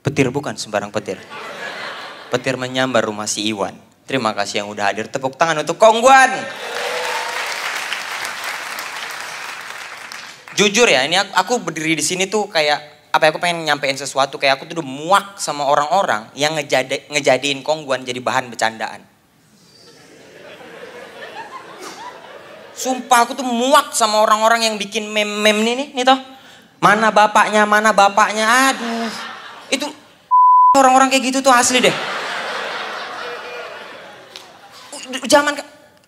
Petir bukan sembarang petir. Petir menyambar rumah si Iwan. Terima kasih yang udah hadir. Tepuk tangan untuk Kongguan. Jujur ya, ini aku berdiri di sini tuh kayak apa ya, aku pengen nyampein sesuatu, kayak aku tuh udah muak sama orang-orang yang ngejadiin Kongguan jadi bahan bercandaan. Sumpah aku tuh muak sama orang-orang yang bikin meme-meme nih toh. Mana bapaknya, aduh. Itu orang-orang kayak gitu tuh asli deh. Zaman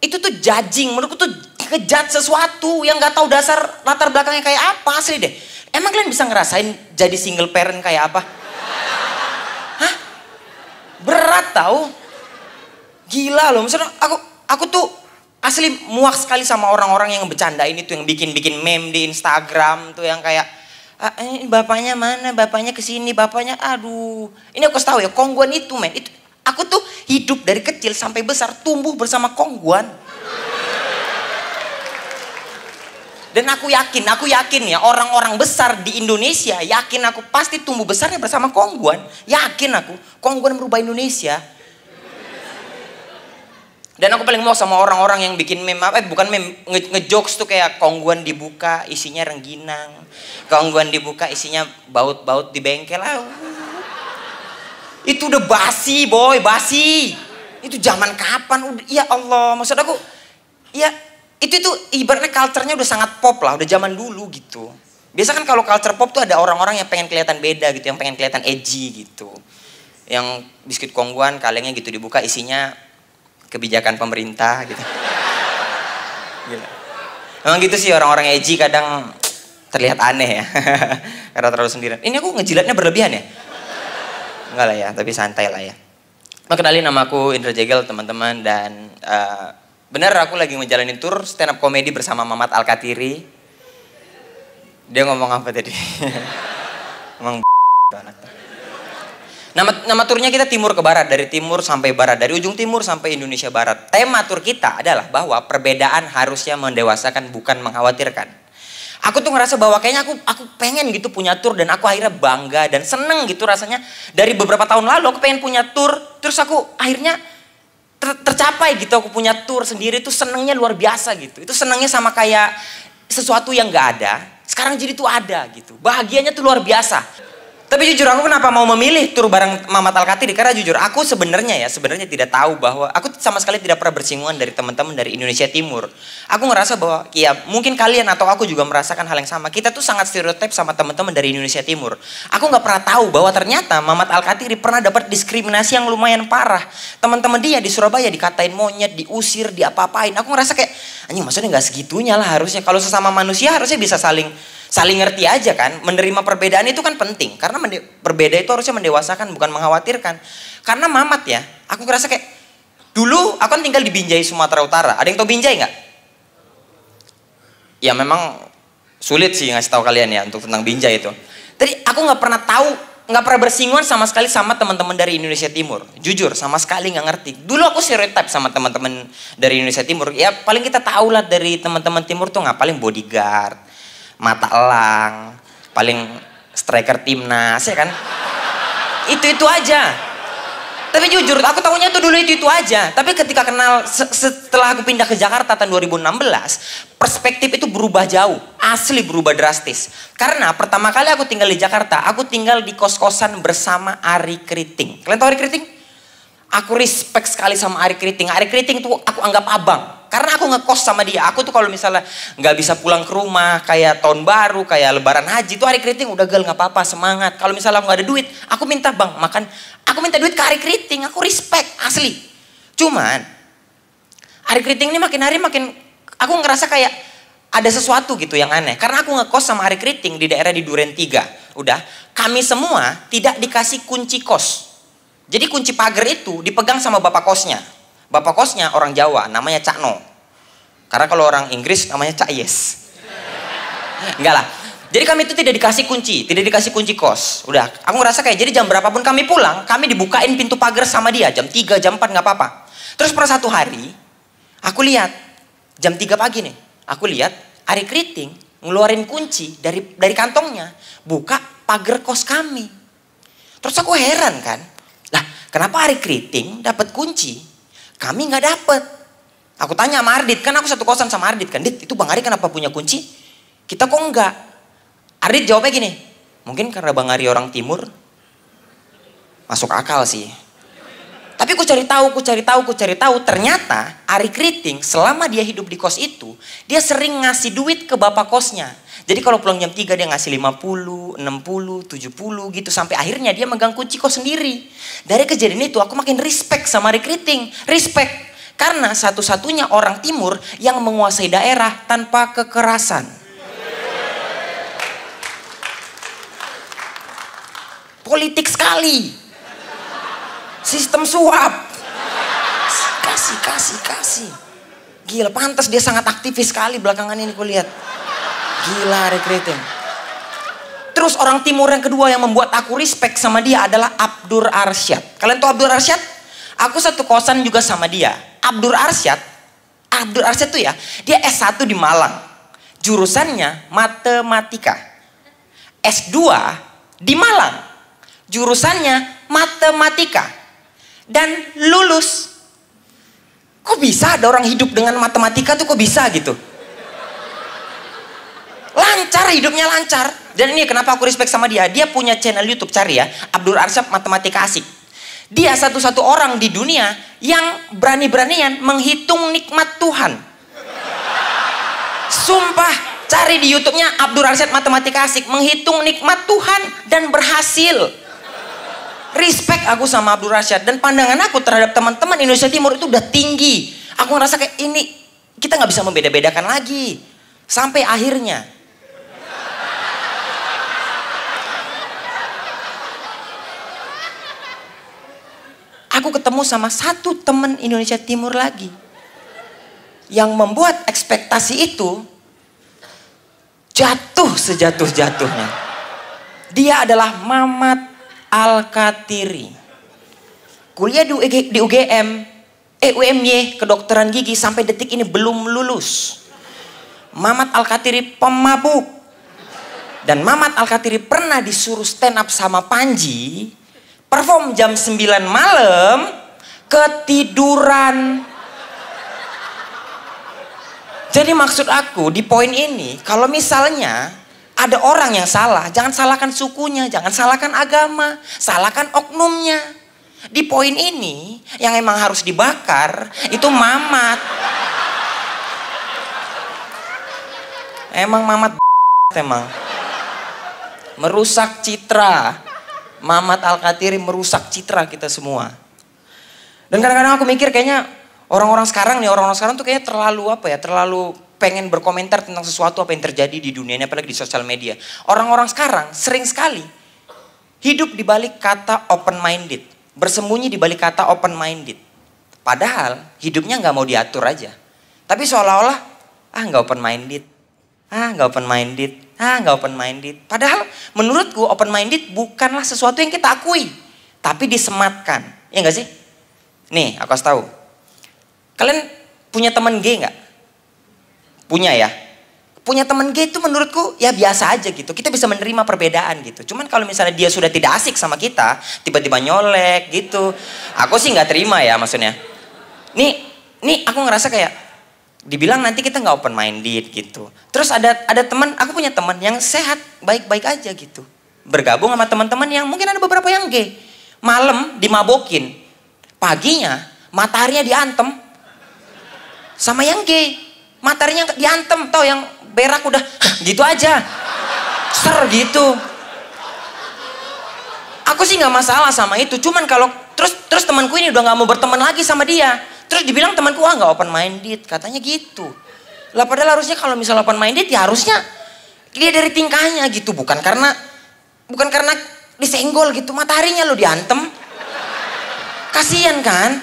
itu tuh judging, menurutku tuh ngejudge sesuatu yang nggak tahu dasar latar belakangnya kayak apa, asli deh. Emang kalian bisa ngerasain jadi single parent kayak apa? Hah? Berat tau. Gila loh, maksudnya aku tuh asli muak sekali sama orang-orang yang bercandain itu, yang bikin meme di Instagram tuh yang kayak bapaknya mana, bapaknya kesini, bapaknya aduh. Ini aku tahu ya, Kongguan itu men, itu aku tuh hidup dari kecil sampai besar tumbuh bersama Kongguan. Dan aku yakin ya, orang-orang besar di Indonesia yakin aku pasti tumbuh besarnya bersama Kongguan. Yakin aku, Kongguan merubah Indonesia. Dan aku paling mau sama orang-orang yang bikin meme, bukan meme, ngejokes tuh kayak Kongguan dibuka isinya rengginang, Kongguan dibuka isinya baut-baut di bengkel. Itu udah basi boy, basi. Itu zaman kapan? Ya Allah, maksud aku, ya itu ibaratnya culture-nya udah sangat pop lah, udah zaman dulu gitu. Biasa kan kalau culture pop tuh ada orang-orang yang pengen kelihatan beda gitu, yang pengen kelihatan edgy gitu. Yang biskuit Kongguan kalengnya gitu dibuka isinya kebijakan pemerintah gitu. Gila. Emang gitu sih orang-orang edgy kadang terlihat aneh ya. Karena terlalu sendirian. Ini aku ngejilatnya berlebihan ya? Enggak lah ya, tapi santai lah ya. Kenalin, nama aku Indra Jegel teman-teman, dan benar aku lagi ngejalanin tour stand up comedy bersama Mamat Alkatiri. Dia ngomong apa tadi? Emang anak. Nama turnya kita timur ke barat, dari timur sampai barat, dari ujung timur sampai Indonesia Barat. Tema tur kita adalah bahwa perbedaan harusnya mendewasakan, bukan mengkhawatirkan. Aku tuh ngerasa bahwa kayaknya aku pengen gitu punya tur, dan aku akhirnya bangga dan seneng gitu rasanya. Dari beberapa tahun lalu aku pengen punya tur, terus aku akhirnya tercapai gitu, aku punya tur sendiri tuh senengnya luar biasa gitu. Itu senengnya sama kayak sesuatu yang gak ada, sekarang jadi tuh ada gitu. Bahagianya tuh luar biasa. Tapi jujur aku kenapa mau memilih tur bareng Mamat Alkatiri, karena jujur aku sebenarnya tidak tahu bahwa aku sama sekali tidak pernah bersinggungan dari teman-teman dari Indonesia Timur. Aku ngerasa bahwa ya mungkin kalian atau aku juga merasakan hal yang sama. Kita tuh sangat stereotip sama teman-teman dari Indonesia Timur. Aku nggak pernah tahu bahwa ternyata Mamat Alkatiri pernah dapat diskriminasi yang lumayan parah. Teman-teman dia di Surabaya dikatain monyet, diusir, diapa-apain. Aku ngerasa kayak anjing, maksudnya nggak segitunya lah harusnya. Kalau sesama manusia harusnya bisa saling ngerti aja kan. Menerima perbedaan itu kan penting, karena berbeda itu harusnya mendewasakan, bukan mengkhawatirkan. Karena Mamat ya, aku ngerasa kayak dulu aku kan tinggal di Binjai, Sumatera Utara. Ada yang tahu Binjai nggak? Ya memang sulit sih ngasih tahu kalian ya untuk tentang Binjai itu. Tadi aku nggak pernah tahu, nggak pernah bersinggungan sama sekali sama teman-teman dari Indonesia Timur. Jujur sama sekali nggak ngerti. Dulu aku stereotip sama teman-teman dari Indonesia Timur. Ya paling kita tahu lah dari teman-teman Timur tuh paling bodyguard, mata elang, paling striker timnas ya kan. Itu aja. Tapi jujur aku tahunya tuh dulu itu aja. Tapi ketika kenal setelah aku pindah ke Jakarta tahun 2016, perspektif itu berubah jauh. Asli berubah drastis. Karena pertama kali aku tinggal di Jakarta, aku tinggal di kos-kosan bersama Ari Kriting. Kalian tahu Ari Kriting? Aku respect sekali sama Ari Kriting. Ari Kriting tuh aku anggap abang. Karena aku ngekos sama dia. Aku tuh kalau misalnya nggak bisa pulang ke rumah kayak tahun baru, kayak lebaran haji, tuh Ari Kriting udah nggak apa-apa, semangat. Kalau misalnya aku nggak ada duit, aku minta bang makan. Aku minta duit ke Ari Kriting. Aku respect asli. Cuman Ari Kriting ini makin hari makin, aku ngerasa kayak ada sesuatu gitu yang aneh. Karena aku ngekos sama Ari Kriting di daerah di Duren 3. Udah, kami semua tidak dikasih kunci kos. Jadi kunci pagar itu dipegang sama bapak kosnya. Bapak kosnya orang Jawa, namanya Cak No. Karena kalau orang Inggris namanya Cak Yes. Enggak lah. Jadi kami itu tidak dikasih kunci kos. Udah, aku ngerasa kayak jadi jam berapapun kami pulang, kami dibukain pintu pagar sama dia. Jam 3, jam 4 nggak apa-apa. Terus pada satu hari, aku lihat jam 3 pagi nih, aku lihat Ari Kriting ngeluarin kunci dari kantongnya, buka pagar kos kami. Terus aku heran kan, lah kenapa Ari Kriting dapat kunci, kami nggak dapat. Aku tanya sama Ardit, kan aku satu kosan sama Ardit kan, Dit itu Bang Ari kenapa punya kunci, kita kok enggak? Ardit jawabnya gini, mungkin karena Bang Ari orang timur. Masuk akal sih. Tapi ku cari tahu, ternyata Ari Kriting selama dia hidup di kos itu, dia sering ngasih duit ke bapak kosnya. Jadi kalau pulang jam 3 dia ngasih 50, 60, 70 gitu. Sampai akhirnya dia megang kunci kos sendiri. Dari kejadian itu aku makin respect sama Ari Kriting. Respect. Karena satu-satunya orang timur yang menguasai daerah tanpa kekerasan. Politik sekali. Sistem suap. Kasih. Gila, pantas dia sangat aktivis sekali belakangan ini ku lihat. Gila Ari Kriting. Terus orang timur yang kedua yang membuat aku respect sama dia adalah Abdur Arsyad. Kalian tahu Abdur Arsyad? Aku satu kosan juga sama dia. Abdur Arsyad tuh ya, dia S1 di Malang. Jurusannya matematika. S2 di Malang. Jurusannya matematika. Dan lulus. Kok bisa ada orang hidup dengan matematika tuh kok bisa gitu? Lancar, hidupnya lancar. Dan ini kenapa aku respect sama dia. Dia punya channel YouTube, cari ya. Abdur Arsyad Matematika Asik. Dia satu-satu orang di dunia yang berani-beranian menghitung nikmat Tuhan. Sumpah, cari di YouTube-nya Abdur Arsyad Matematika Asik. Menghitung nikmat Tuhan dan berhasil. Respect aku sama Abdur Arsyad. Dan pandangan aku terhadap teman-teman Indonesia Timur itu udah tinggi. Aku ngerasa kayak ini, kita gak bisa membeda-bedakan lagi. Sampai akhirnya. Aku ketemu sama satu teman Indonesia Timur lagi. Yang membuat ekspektasi itu jatuh sejatuh-jatuhnya. Dia adalah Mamat Al-Katiri. Kuliah di UMY kedokteran gigi sampai detik ini belum lulus. Mamat Al-Katiri pemabuk. Dan Mamat Al-Katiri pernah disuruh stand up sama Panji, perform jam 9 malam, ketiduran. Jadi maksud aku di poin ini, kalau misalnya ada orang yang salah, jangan salahkan sukunya, jangan salahkan agama, salahkan oknumnya. Di poin ini, yang emang harus dibakar, itu Mamat. Emang Mamat emang. Merusak citra. Mamat Al-Katiri merusak citra kita semua. Dan kadang-kadang aku mikir kayaknya orang-orang sekarang tuh kayaknya terlalu pengen berkomentar tentang sesuatu apa yang terjadi di dunia ini, apalagi di sosial media. Orang-orang sekarang sering sekali hidup di balik kata open minded, bersembunyi di balik kata open minded. Padahal hidupnya nggak mau diatur aja. Tapi seolah-olah nggak open minded, nggak open minded, nggak open minded. Padahal menurutku open minded bukanlah sesuatu yang kita akui, tapi disematkan. Ya nggak sih? Nih, aku kasih tahu. Kalian punya teman gay nggak? Punya ya. Punya teman gay itu menurutku ya biasa aja gitu. Kita bisa menerima perbedaan gitu. Cuman kalau misalnya dia sudah tidak asik sama kita, tiba-tiba nyolek gitu. Aku sih nggak terima ya maksudnya. Nih aku ngerasa kayak dibilang nanti kita nggak open minded gitu. Terus ada teman, aku punya teman yang sehat, baik-baik aja gitu. Bergabung sama teman-teman yang mungkin ada beberapa yang gay. Malam dimabokin. Paginya mataharinya diantem sama yang gay. Mataharinya diantem, tau yang berak udah gitu aja. Ser gitu. Aku sih nggak masalah sama itu. Cuman kalau terus temanku ini udah nggak mau berteman lagi sama dia. Terus dibilang temanku nggak open minded, katanya gitu. Lah padahal harusnya kalau misal open minded ya harusnya dia dari tingkahnya gitu, bukan karena disenggol gitu. Mataharinya lo diantem. Kasian kan?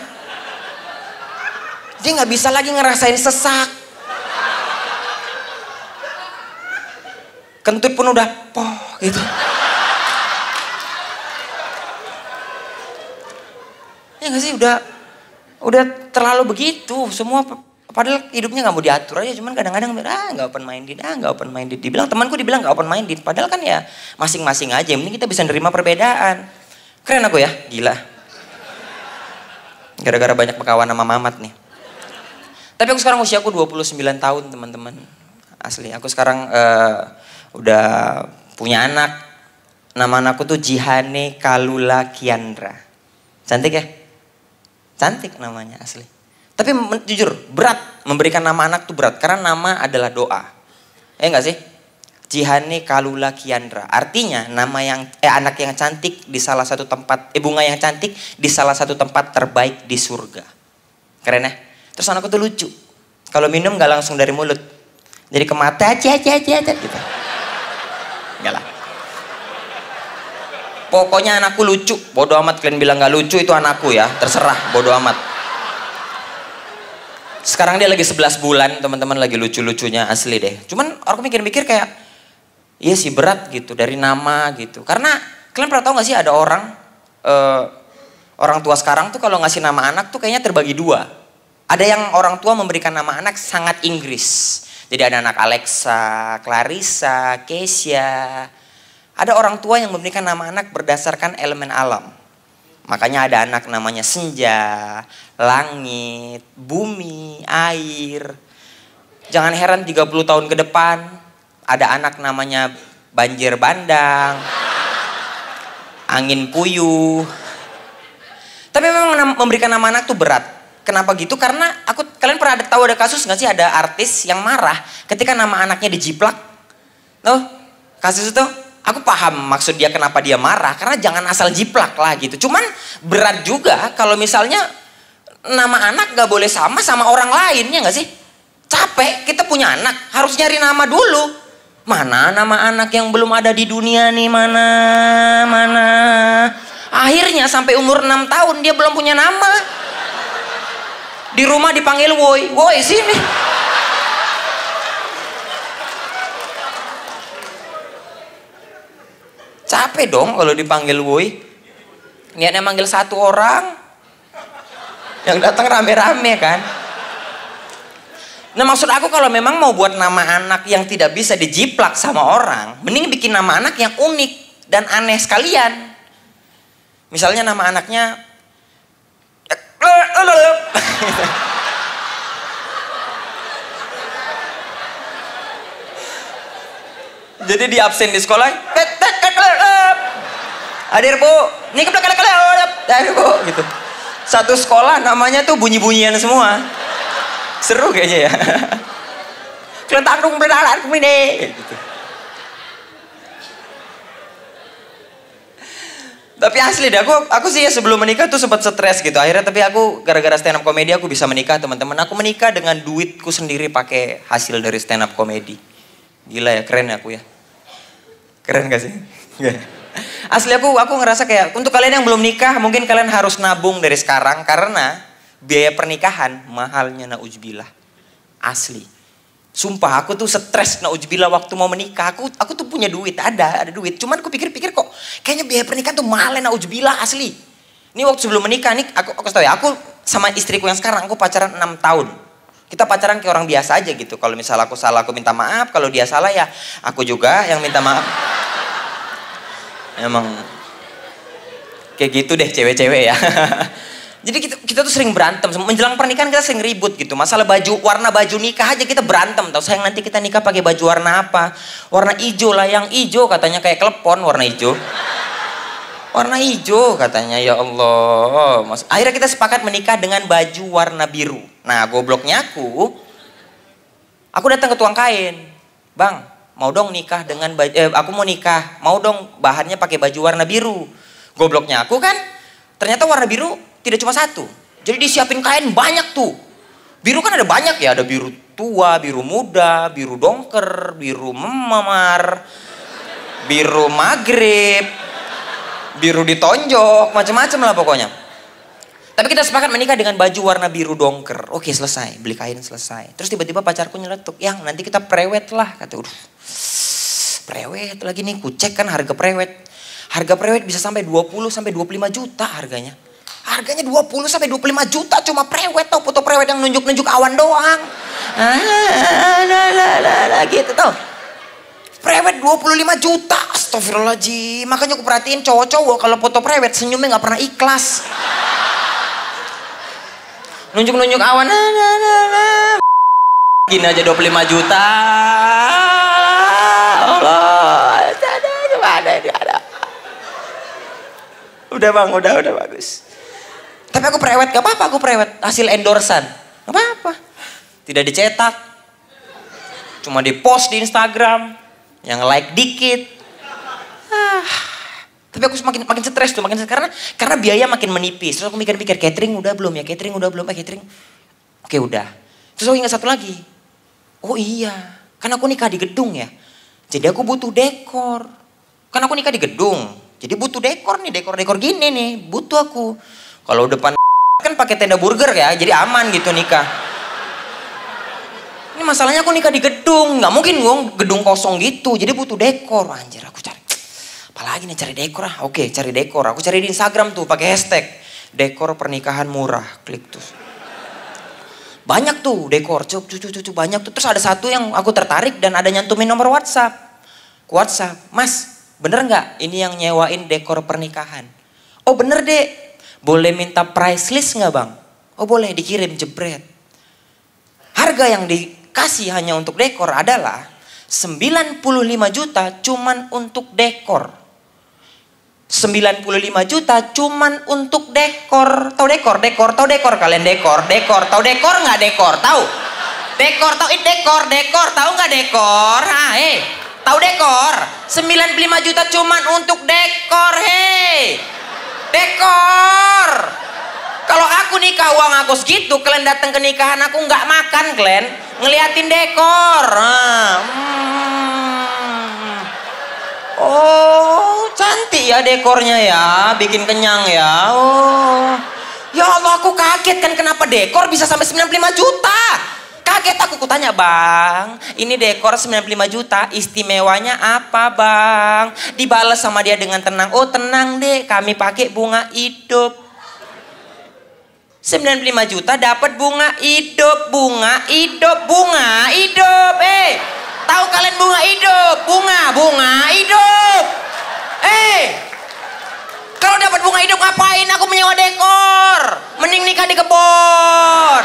Dia nggak bisa lagi ngerasain sesak. Kentut pun udah poh gitu. Ya nggak sih, udah terlalu begitu semua. Padahal hidupnya nggak mau diatur aja, cuman kadang-kadang nggak open minded, dibilang temanku nggak open minded. Padahal kan ya masing-masing aja, yang penting kita bisa nerima perbedaan. Keren aku ya, gila. Gara-gara banyak berkawan sama Mamat nih. Tapi aku sekarang usia aku 29 tahun teman-teman. Asli, aku sekarang udah punya anak. Nama anakku tuh Jihane Kalula Kiandra. Cantik ya? Cantik namanya asli. Tapi jujur, berat memberikan nama anak tuh berat. Karena nama adalah doa. Enggak sih? Jihane Kalula Kiandra. Artinya nama yang anak yang cantik di salah satu tempat, bunga yang cantik di salah satu tempat terbaik di surga. Keren ya? Terus anakku tuh lucu. Kalau minum gak langsung dari mulut. Jadi ke mata aja gitu. Enggak lah. Pokoknya anakku lucu. Bodo amat kalian bilang gak lucu, itu anakku ya. Terserah, bodo amat. Sekarang dia lagi 11 bulan, teman-teman, lagi lucu-lucunya asli deh. Cuman aku mikir-mikir kayak iya sih berat gitu dari nama gitu. Karena kalian pernah tahu gak sih ada orang tua sekarang tuh kalau ngasih nama anak tuh kayaknya terbagi dua. Ada yang orang tua memberikan nama anak sangat Inggris. Jadi ada anak Alexa, Clarissa, Keisha. Ada orang tua yang memberikan nama anak berdasarkan elemen alam. Makanya ada anak namanya senja, langit, bumi, air. Jangan heran 30 tahun ke depan ada anak namanya banjir bandang, angin puyuh. Tapi memang memberikan nama anak tuh berat. Kenapa gitu? Karena kalian pernah tahu ada kasus nggak sih, ada artis yang marah ketika nama anaknya dijiplak? Tuh, kasus itu aku paham maksud dia kenapa dia marah, karena jangan asal jiplak lah gitu. Cuman berat juga kalau misalnya nama anak nggak boleh sama orang lain, ya nggak sih? Capek, kita punya anak harus nyari nama dulu. Mana nama anak yang belum ada di dunia nih, mana. Akhirnya sampai umur 6 tahun dia belum punya nama. Di rumah dipanggil woi, woi sini. Capek dong kalau dipanggil woi. Niatnya manggil satu orang, yang datang rame-rame kan. Nah maksud aku kalau memang mau buat nama anak yang tidak bisa dijiplak sama orang, mending bikin nama anak yang unik dan aneh sekalian. Misalnya nama anaknya jadi di absen di sekolah, hadir bu, nih hadir bu, gitu. Satu sekolah namanya tuh bunyi-bunyian semua. Seru kayaknya ya. Kelentang dong berdalan kemini gitu. Tapi asli deh, aku sih ya sebelum menikah tuh sempat stres gitu. Akhirnya tapi aku gara-gara stand up komedi aku bisa menikah, teman-teman. Aku menikah dengan duitku sendiri pakai hasil dari stand up komedi. Gila ya, keren ya aku ya. Keren gak sih? Asli aku ngerasa kayak untuk kalian yang belum nikah mungkin kalian harus nabung dari sekarang karena biaya pernikahan mahalnya nauzubillah. Asli. Sumpah aku tuh stres nauzubillah waktu mau menikah. Aku tuh punya duit, ada duit. Cuman aku pikir-pikir kok kayaknya biaya pernikahan tuh mahal nauzubillah asli. Ini waktu sebelum menikah nih aku tahu ya, aku sama istriku yang sekarang aku pacaran 6 tahun. Kita pacaran kayak orang biasa aja gitu. Kalau misalnya aku salah aku minta maaf, kalau dia salah ya aku juga yang minta maaf. Emang kayak gitu deh cewek-cewek ya. Jadi kita tuh sering berantem. Menjelang pernikahan kita sering ribut gitu. Masalah warna baju nikah aja kita berantem. Tahu sayang nanti kita nikah pakai baju warna apa? Warna hijau lah, yang hijau katanya kayak klepon warna hijau. Warna hijau katanya, ya Allah. Akhirnya kita sepakat menikah dengan baju warna biru. Nah gobloknya aku datang ke tukang kain. Bang, mau dong nikah dengan baju, aku mau nikah, mau dong bahannya pakai baju warna biru. Gobloknya aku kan, ternyata warna biru tidak cuma satu. Jadi disiapin kain banyak tuh. Biru kan ada banyak ya, ada biru tua, biru muda, biru dongker, biru memar, biru maghrib, biru ditonjok, macam-macam lah pokoknya. Tapi kita sepakat menikah dengan baju warna biru dongker. Oke selesai, beli kain selesai. Terus tiba-tiba pacarku nyeletuk, yang nanti kita prewed lah. Kata, prewed lagi nih, kucek kan harga prewed. Harga prewed bisa sampai 20 sampai 25 juta harganya. Harganya 20 sampai 25 juta cuma prewed tau, foto prewed yang nunjuk-nunjuk awan doang. Gitu tau. Prewed 25 juta, astagfirullahaladzim. Makanya aku perhatiin cowok-cowok kalau foto prewed senyumnya nggak pernah ikhlas. Nunjuk-nunjuk awan, gini aja 25 juta. Allah, ada. Udah bang, udah bagus. Tapi aku prewed, gak apa-apa aku prewed. Hasil endorsan, gak apa-apa. Tidak dicetak. Cuma di post di Instagram. Yang like dikit. Tapi aku makin stres tuh, karena biaya makin menipis. Terus aku mikir-mikir, catering udah belum ya? Catering. Oke udah. Terus aku ingat satu lagi. Oh iya, kan aku nikah di gedung ya. Jadi aku butuh dekor. Kan aku nikah di gedung. Jadi butuh dekor nih, dekor gini nih, butuh aku. Kalau depan kan pakai tenda burger ya, jadi aman gitu nikah. Ini masalahnya aku nikah di gedung, nggak mungkin dong gedung kosong gitu, jadi butuh dekor. Anjir, aku cari, apalagi nih cari dekor ah. Oke, cari dekor. Aku cari di Instagram tuh, pakai hashtag dekor pernikahan murah, klik tuh. Banyak tuh dekor, cucu banyak tuh. Terus ada satu yang aku tertarik dan ada nyantumin nomor WhatsApp. WhatsApp, Mas, bener nggak ini yang nyewain dekor pernikahan? Oh bener dek. Boleh minta price list nggak bang? Oh boleh, dikirim jebret. Harga yang dikasih hanya untuk dekor adalah 95 juta cuman untuk dekor. 95 juta cuman untuk dekor. Tahu dekor kalian dekor. Tahu dekor nggak dekor? Tahu? Dekor tahu nggak dekor? Tahu dekor? 95 juta cuman untuk dekor, dekor. Kalau aku nikah uang aku segitu, kalian datang ke nikahan aku nggak makan, kalian ngeliatin dekor. Oh, cantik ya dekornya ya, bikin kenyang ya. Oh, ya Allah, aku kaget kan kenapa dekor bisa sampai 95 juta. Kaget aku tanya, bang, ini dekor 95 juta, istimewanya apa bang? Dibalas sama dia dengan tenang, oh tenang deh, kami pakai bunga hidup. 95 juta dapat bunga hidup. Tahu kalian bunga hidup? Bunga hidup. Kalau dapat bunga hidup ngapain aku menyewa dekor? Mending nikah di kebun.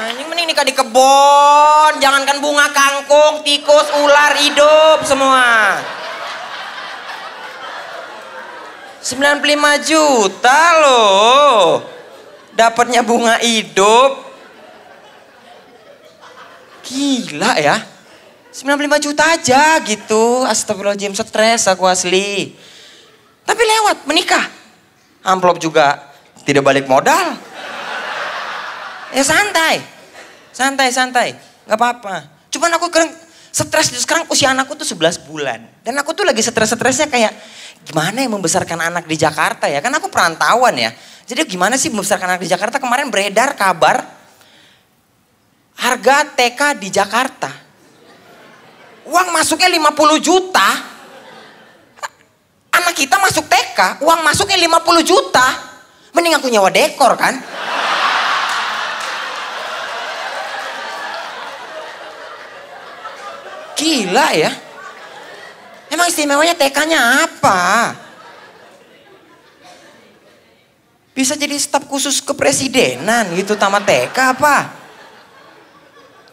Ini mending nikah di kebun. Jangankan bunga, kangkung, tikus, ular hidup semua. 95 juta loh. Dapatnya bunga hidup. Gila ya. 95 juta aja gitu. Astagfirullahaladzim, stres aku asli. Tapi lewat, menikah. Amplop juga tidak balik modal. Ya santai. Gak apa-apa. Cuman aku stres sekarang usia anakku tuh 11 bulan. Dan aku tuh lagi stres-stresnya kayak gimana ya membesarkan anak di Jakarta ya. Kan aku perantauan ya. Jadi gimana sih membesarkan anak di Jakarta. Kemarin beredar kabar harga TK di Jakarta. Uang masuknya 50 juta. Anak kita masuk TK, uang masuknya 50 juta. Mending aku nyewa dekor kan. Gila ya. Emang istimewanya TK-nya apa? Bisa jadi staf khusus kepresidenan gitu tamat TK apa?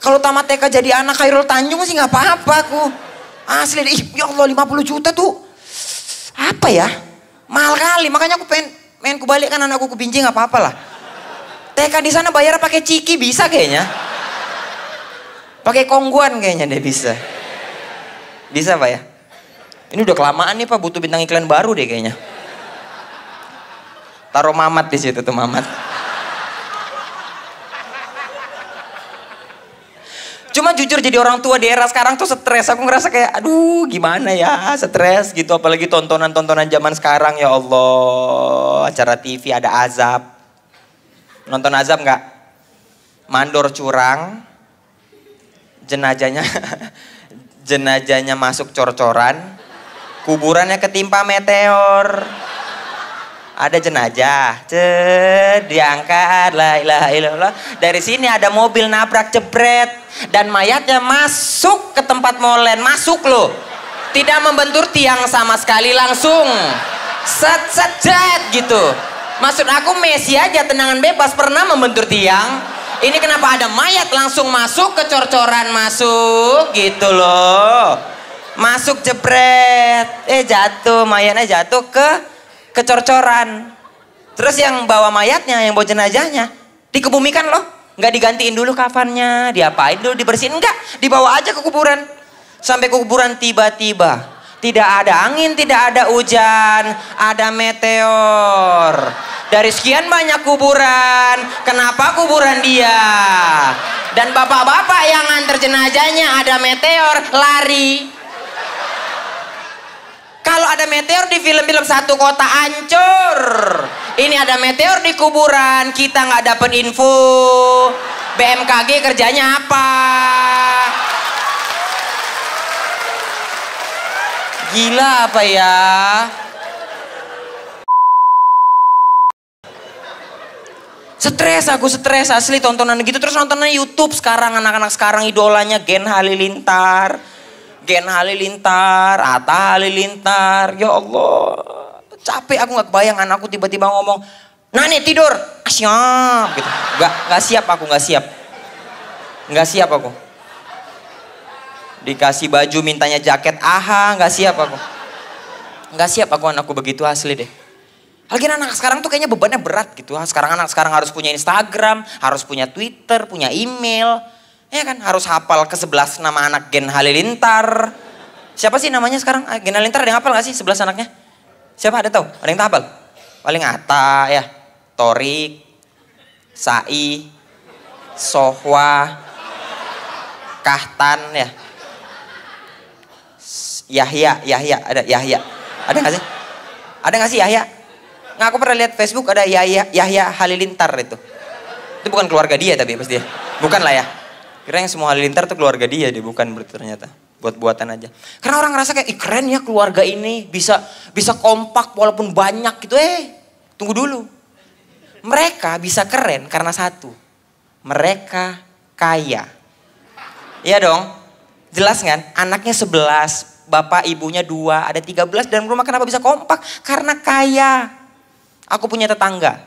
Kalau tamat TK jadi anak Khairul Tanjung sih nggak apa-apa aku. Asli, ya Allah 50 juta tuh. Apa ya? Mahal kali, makanya aku pengen kubalikkan anakku ke Binjai, nggak apa-apa lah. TK di sana bayar pakai ciki bisa kayaknya. Pakai kongguan kayaknya deh bisa. Bisa Pak ya? Ini udah kelamaan nih Pak, butuh bintang iklan baru deh kayaknya. Taruh Mamat di situ tuh, Mamat. Cuma jujur jadi orang tua di era sekarang tuh stres. Aku ngerasa kayak aduh gimana ya, stres gitu. Apalagi tontonan-tontonan zaman sekarang, ya Allah. Acara TV ada azab. Nonton azab nggak? Mandor curang. Jenazahnya masuk cor-coran. Kuburannya ketimpa meteor. Ada jenazah, diangkat, la ilaha illallah. Dari sini ada mobil nabrak jebret dan mayatnya masuk ke tempat molen, masuk loh. Tidak membentur tiang sama sekali, langsung set gitu. Maksud aku Messi aja tendangan bebas pernah membentur tiang. Ini kenapa ada mayat langsung masuk, kecor-coran masuk gitu loh. Masuk jebret, jatuh, mayatnya jatuh kecor-coran. Terus yang bawa mayatnya, yang bawa jenazahnya dikebumikan loh, nggak digantiin dulu kafannya, diapain dulu, dibersihin, enggak, dibawa aja ke kuburan. Sampai ke kuburan tiba-tiba tidak ada angin, tidak ada hujan, ada meteor. Dari sekian banyak kuburan, kenapa kuburan dia? Dan bapak-bapak yang nganter jenazahnya ada meteor, lari. Kalau ada meteor di film-film satu kota hancur. Ini ada meteor di kuburan, kita nggak dapet info. BMKG kerjanya apa? Gila apa ya? Stres asli tontonan gitu. Terus nontonnya YouTube sekarang, anak-anak sekarang idolanya Gen Halilintar, Atta Halilintar. Ya Allah, capek aku, nggak kebayang anakku tiba-tiba ngomong, "Nah nih tidur." Siap gitu. Nggak siap aku. Dikasih baju mintanya jaket, nggak siap aku anakku begitu asli deh. Lagi anak sekarang tuh kayaknya bebannya berat gitu. Anak sekarang harus punya Instagram, harus punya Twitter, punya email. Ya kan, harus hafal ke-11 nama anak Gen Halilintar. Siapa sih namanya sekarang? Gen Halilintar ada yang hafal gak sih 11 anaknya? Siapa, ada tahu? Ada yang hafal? Paling Atta ya, Torik, Sai, Sohwa, Kahtan ya. Yahya, ada Yahya. Ada gak sih? Ada gak sih Yahya? Nggak, aku pernah lihat Facebook ada Yahya Halilintar itu. Itu bukan keluarga dia tapi pasti dia. Bukan lah ya. Kira yang semua Halilintar tuh keluarga dia bukan ternyata. Buat-buatan aja. Karena orang ngerasa kayak, keren ya keluarga ini. Bisa kompak walaupun banyak gitu. Tunggu dulu. Mereka bisa keren karena satu. Mereka kaya. Iya dong. Jelas kan? Anaknya 11. Bapak ibunya 2. Ada 13 dalam rumah. Kenapa bisa kompak? Karena kaya. Aku punya tetangga.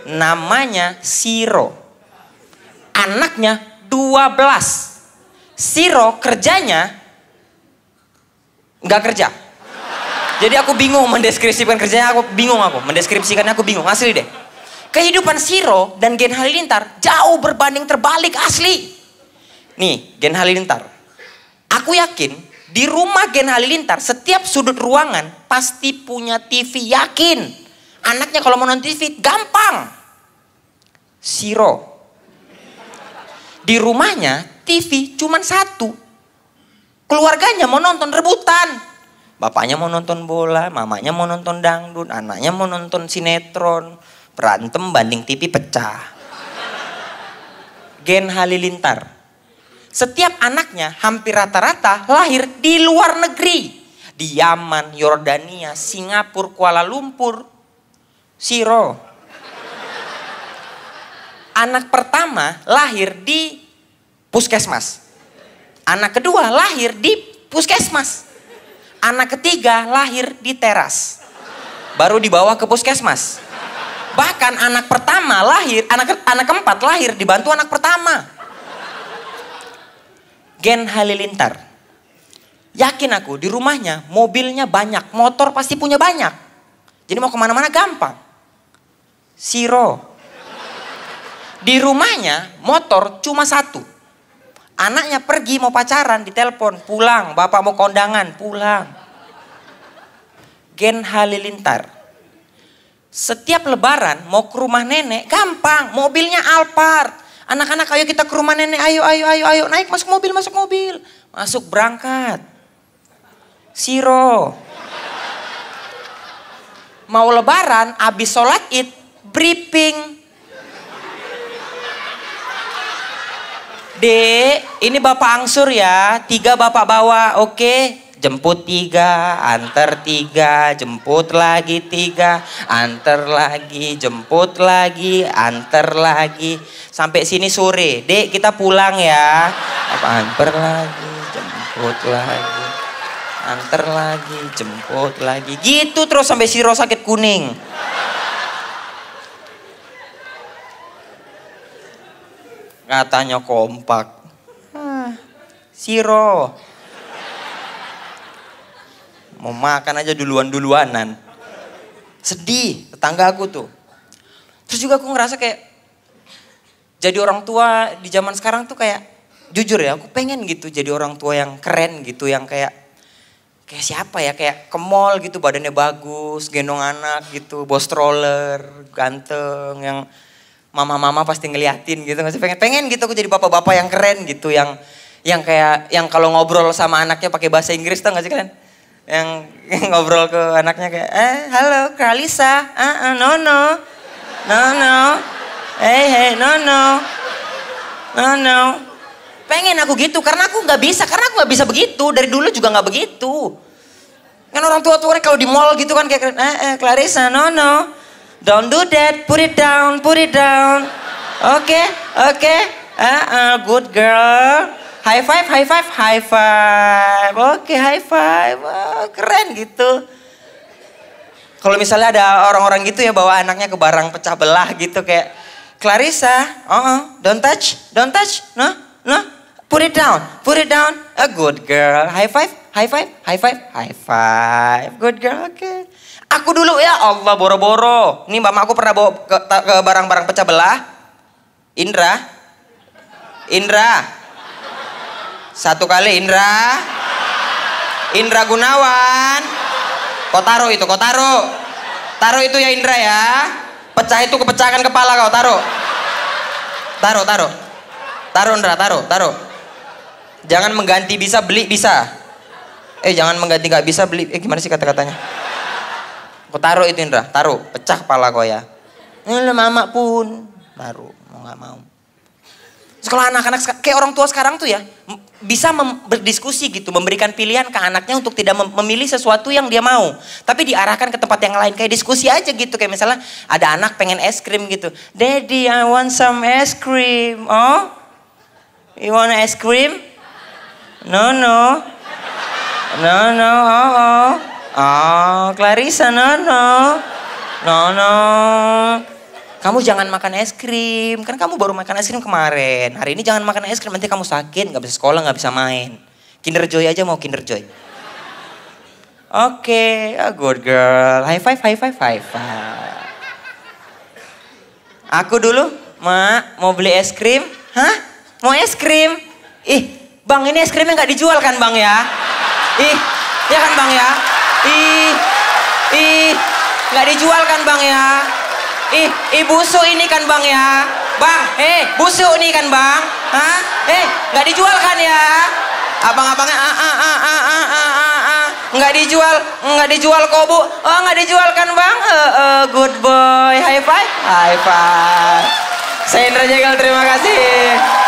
Namanya Siro. Anaknya 12. Siro kerjanya nggak kerja. Jadi aku bingung mendeskripsikan kerjanya, mendeskripsikannya aku bingung, asli deh. Kehidupan Siro dan Gen Halilintar jauh berbanding terbalik asli. Nih, Gen Halilintar. Aku yakin di rumah Gen Halilintar setiap sudut ruangan pasti punya TV, yakin. Anaknya kalau mau nonton TV gampang. Siro di rumahnya TV cuman satu. Keluarganya mau nonton rebutan. Bapaknya mau nonton bola, mamanya mau nonton dangdut, anaknya mau nonton sinetron. Berantem banding TV pecah. Gen Halilintar. Setiap anaknya hampir rata-rata lahir di luar negeri. Di Yaman, Yordania, Singapura, Kuala Lumpur. Siro. Anak pertama lahir di puskesmas. Anak kedua lahir di puskesmas. Anak ketiga lahir di teras. Baru dibawa ke puskesmas. Bahkan anak pertama lahir, anak keempat lahir dibantu anak pertama. Gen Halilintar. Yakin aku di rumahnya mobilnya banyak, motor pasti punya banyak. Jadi mau kemana-mana gampang. Siro. Di rumahnya motor cuma satu. Anaknya pergi mau pacaran, ditelepon, pulang. Bapak mau kondangan, pulang. Gen Halilintar. Setiap lebaran mau ke rumah nenek, gampang. Mobilnya Alphard. Anak-anak ayo kita ke rumah nenek, ayo. Naik masuk mobil. Masuk berangkat. Siro. Mau lebaran, abis sholat id, briefing. Dek, ini bapak angsur ya, 3 bapak bawa, oke. jemput 3, antar 3, jemput lagi 3, antar lagi, jemput lagi, antar lagi. Sampai sini sore, Dek kita pulang ya. Antar lagi, jemput lagi, antar lagi, jemput lagi. Gitu terus sampai Siro sakit kuning. Katanya kompak. Siro. Mau makan aja duluan-duluanan. Sedih tetangga aku tuh. Terus juga aku ngerasa kayak jadi orang tua di zaman sekarang tuh kayak jujur ya, aku pengen gitu jadi orang tua yang keren gitu, yang kayak siapa ya, kayak ke mall gitu badannya bagus, gendong anak gitu, bawa stroller, ganteng, yang mama-mama pasti ngeliatin gitu. Masih pengen gitu aku jadi bapak-bapak yang keren gitu, yang kayak yang kalau ngobrol sama anaknya pakai bahasa Inggris tuh nggak sih kalian? Yang ngobrol ke anaknya kayak halo Kralisa, no, hey, no. Pengen aku gitu karena aku nggak bisa begitu, dari dulu juga nggak begitu. Kan orang tua kalau di mall gitu kan kayak Clarissa, no, don't do that, put it down, okay, good girl. High five. Oke, high five. Oh, keren gitu. Kalau misalnya ada orang-orang gitu ya bawa anaknya ke barang pecah belah gitu kayak Clarissa, don't touch. No. Put it down. A good girl. High five. Good girl. Oke. Okay. Aku dulu ya Allah boro-boro. Nih mama aku pernah bawa ke barang-barang pecah belah. Indra. Satu kali Indra Gunawan. Kau taruh itu ya Indra ya. Pecah itu kepecahkan kepala kau, taruh Indra, taruh. Jangan mengganti bisa, beli bisa. Jangan mengganti gak bisa, beli. Gimana sih kata-katanya? Kau taruh itu Indra, taruh. Pecah kepala kau ya. Mama pun taruh, mau gak mau. Kalau anak-anak kayak orang tua sekarang tuh ya bisa berdiskusi gitu, memberikan pilihan ke anaknya untuk tidak memilih sesuatu yang dia mau, tapi diarahkan ke tempat yang lain, kayak diskusi aja gitu. Kayak misalnya ada anak pengen es krim gitu, Daddy I want some ice cream. Oh, you want ice cream? No. Oh, Clarissa, no. Kamu jangan makan es krim, kan kamu baru makan es krim kemarin. Hari ini jangan makan es krim, nanti kamu sakit, gak bisa sekolah, gak bisa main. Kinder Joy aja mau Kinder Joy. Oke, good girl. High five. Aku dulu, Mak, mau beli es krim. Hah? Mau es krim? Bang, ini es krimnya gak dijual kan Bang ya? Ya kan Bang ya? Gak dijual kan Bang ya? Busuk ini kan Bang ya. Bang, busuk ini kan Bang. Hah? Nggak dijual kan ya? Abang-abangnya nggak dijual kok Bu. Oh, nggak dijual kan Bang? Good boy. High five. Saya Indra Jegal, terima kasih.